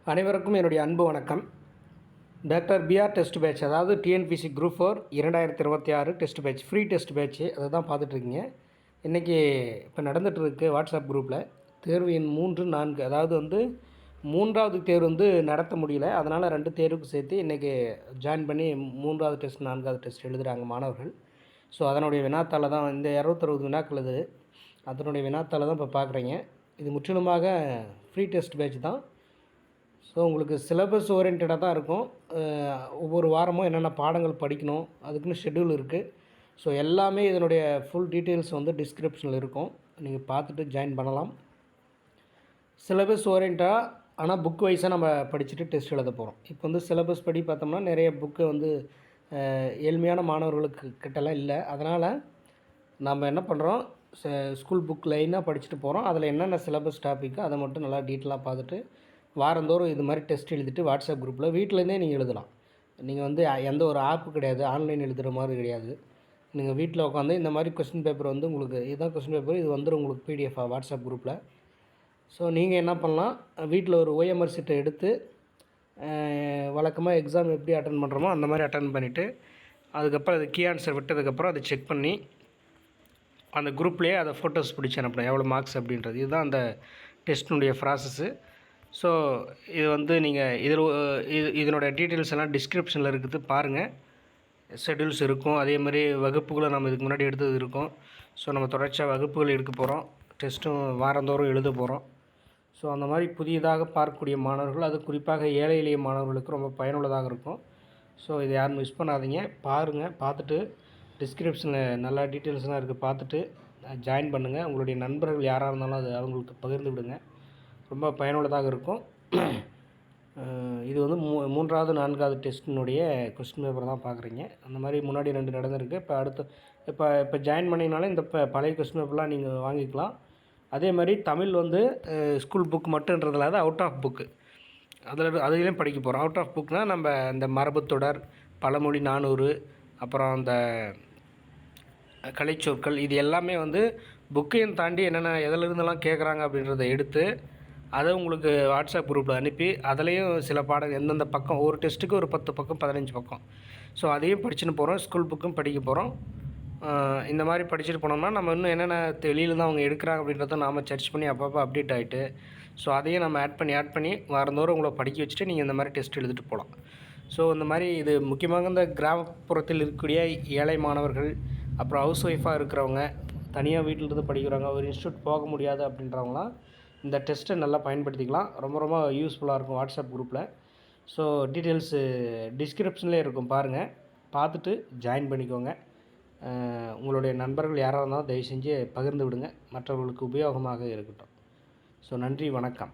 அனைவருக்கும் என்னுடைய அன்பு வணக்கம். டாக்டர் பிஆர் டெஸ்ட் பேட்ச், அதாவது TNPSC group 4 2026 test batch, free test batch, அதை தான் பார்த்துட்ருக்கீங்க. இன்றைக்கி இப்போ நடந்துகிட்ருக்கு வாட்ஸ்அப் குரூப்பில் தேர்வு எண் 3, 4, அதாவது மூன்றாவது தேர்வு நடத்த முடியல. அதனால் 2 தேர்வுக்கு சேர்த்து இன்றைக்கி ஜாயின் பண்ணி 3வது டெஸ்ட் 4வது டெஸ்ட் எழுதுகிறாங்க மாணவர்கள். ஸோ அதனுடைய வினாத்தாளை தான் இந்த 260 வினாக்கள் இது, அதனுடைய வினாத்தாளை தான் இப்போ பார்க்குறீங்க. இது முற்றிலுமாக ஃப்ரீ டெஸ்ட் பேட்ச் தான். ஸோ உங்களுக்கு சிலபஸ் ஓரியன்டாக தான் இருக்கும். ஒவ்வொரு வாரமும் என்னென்ன பாடங்கள் படிக்கணும் அதுக்குன்னு ஷெட்யூல் இருக்குது. ஸோ எல்லாமே இதனுடைய ஃபுல் டீட்டெயில்ஸ் டிஸ்கிரிப்ஷனில் இருக்கும். நீங்கள் பார்த்துட்டு ஜாயின் பண்ணலாம். சிலபஸ் ஓரியன்டாக, ஆனால் புக் வைஸாக நம்ம படிச்சுட்டு டெஸ்ட் எழுத போகிறோம். இப்போ சிலபஸ் படி பார்த்தோம்னா நிறைய புக்கு ஏழ்மையான மாணவர்களுக்கு கிட்டலாம் இல்லை. அதனால் நம்ம என்ன பண்ணுறோம், ஸ்கூல் புக் லைனாக படிச்சுட்டு போகிறோம். அதில் என்னென்ன சிலபஸ் டாப்பிக்கோ அதை மட்டும் நல்லா டீட்டெயிலாக பார்த்துட்டு வாரந்தோறும் இது மாதிரி டெஸ்ட் எழுதிட்டு வாட்ஸ்அப் குரூப்பில் வீட்டிலேருந்தே நீங்கள் எழுதலாம். நீங்கள் எந்த ஒரு ஆப்பு கிடையாது, ஆன்லைன் எழுதுகிற மாதிரி கிடையாது. நீங்கள் வீட்டில் உட்காந்து இந்த மாதிரி கொஸ்டின் பேப்பர் உங்களுக்கு இதுதான் கொஸ்டின் பேப்பர், இது உங்களுக்கு பிடிஎஃபாக வாட்ஸ்அப் குரூப்பில். ஸோ நீங்கள் என்ன பண்ணலாம், வீட்டில் ஒரு ஓஎம்ஆர் சீட்டை எடுத்து வழக்கமாக எக்ஸாம் எப்படி அட்டன் பண்ணுறோமோ அந்த மாதிரி அட்டன் பண்ணிவிட்டு அதுக்கப்புறம் அது கீ ஆன்சர் விட்டதுக்கப்புறம் அதை செக் பண்ணி அந்த குரூப்லேயே அதை ஃபோட்டோஸ் பிடிச்சி அனுப்பணும் எவ்வளோ மார்க்ஸ் அப்படின்றது. இதுதான் அந்த டெஸ்ட்டினுடைய ப்ராசஸ்ஸு. ஸோ இது நீங்கள் இதனுடைய டீட்டெயில்ஸ் எல்லாம் டிஸ்கிரிப்ஷனில் இருக்குது, பாருங்கள். ஷெட்யூல்ஸ் இருக்கும், அதே மாதிரி வகுப்புகளை நம்ம இதுக்கு முன்னாடி எடுத்தது இருக்கும். ஸோ நம்ம தொடர்ச்சியாக வகுப்புகள் எடுக்க போகிறோம், டெஸ்ட்டும் வாரந்தோறும் எழுத போகிறோம். ஸோ அந்த மாதிரி புதியதாக பார்க்கக்கூடிய மாணவர்கள், அது குறிப்பாக ஏழை எளிய மாணவர்களுக்கு ரொம்ப பயனுள்ளதாக இருக்கும். ஸோ இதை யாரும் மிஸ் பண்ணாதீங்க, பாருங்கள். பார்த்துட்டு டிஸ்கிரிப்ஷனில் நல்லா டீட்டெயில்ஸ்லாம் இருக்குது, பார்த்துட்டு ஜாயின் பண்ணுங்கள். உங்களுடைய நண்பர்கள் யாராக இருந்தாலும் அது அவங்களுக்கு பகிர்ந்து விடுங்க, ரொம்ப பயனுள்ளதாக இருக்கும். இது 3வது 4வது டெஸ்ட்டினுடைய கொஸ்டின் பேப்பர் தான் பார்க்குறீங்க. அந்த மாதிரி முன்னாடி 2 நடந்திருக்கு. இப்போ ஜாயின் பண்ணிங்கனாலே இந்த பழைய கொஸ்டின் பேப்பர்லாம் நீங்கள் வாங்கிக்கலாம். அதே மாதிரி தமிழ் ஸ்கூல் புக் மட்டுன்றதில் அது அவுட் ஆஃப் புக்கு, அதுலேயும் படிக்க போகிறோம். அவுட் ஆஃப் புக்னால் நம்ம இந்த மரபுத்தொடர், பழமொழி 400, அப்புறம் அந்த கலைச்சொற்கள், இது எல்லாமே புக்கையும் தாண்டி என்னென்ன எதிலிருந்தெல்லாம் கேட்குறாங்க அப்படின்றத எடுத்து அதை உங்களுக்கு வாட்ஸ்அப் குரூப்பில் அனுப்பி அதுலேயும் சில பாடம் எந்தெந்த பக்கம், ஒரு டெஸ்ட்டுக்கு ஒரு 10 பக்கம் 15 பக்கம், ஸோ அதையும் படிச்சுன்னு போகிறோம். ஸ்கூல் புக்கும் படிக்க போகிறோம். இந்த மாதிரி படிச்சுட்டு போனோம்னா நம்ம இன்னும் என்னென்ன வெளியில் தான் அவங்க எடுக்கிறாங்க அப்படின்றத நாம் சர்ச் பண்ணி அப்பப்போ அப்டேட் ஆகிட்டு, ஸோ அதையும் நம்ம ஆட் பண்ணி வாரந்தோறும் உங்களை படிக்க வச்சுட்டு நீங்கள் இந்த மாதிரி டெஸ்ட் எழுதிட்டு போகலாம். ஸோ இந்த மாதிரி இது முக்கியமாக இந்த கிராமப்புறத்தில் இருக்கக்கூடிய ஏழை மாணவர்கள், அப்புறம் ஹவுஸ் ஒய்ஃபாக இருக்கிறவங்க, தனியாக வீட்டிலிருந்து படிக்கிறவங்க, ஒரு இன்ஸ்டியூட் போக முடியாது அப்படின்றவங்களாம் இந்த டெஸ்ட்டை நல்லா பயன்படுத்திக்கலாம். ரொம்ப ரொம்ப யூஸ்ஃபுல்லாக இருக்கும் வாட்ஸ்அப் குரூப்பில். ஸோ டீட்டெயில்ஸு டிஸ்கிரிப்ஷன்லேயே இருக்கும், பாருங்கள். பார்த்துட்டு ஜாயின் பண்ணிக்கோங்க. உங்களுடைய நண்பர்கள் யாராக இருந்தாலும் தயவு செஞ்சு பகிர்ந்து விடுங்க, மற்றவர்களுக்கு உபயோகமாக இருக்கட்டும். ஸோ நன்றி, வணக்கம்.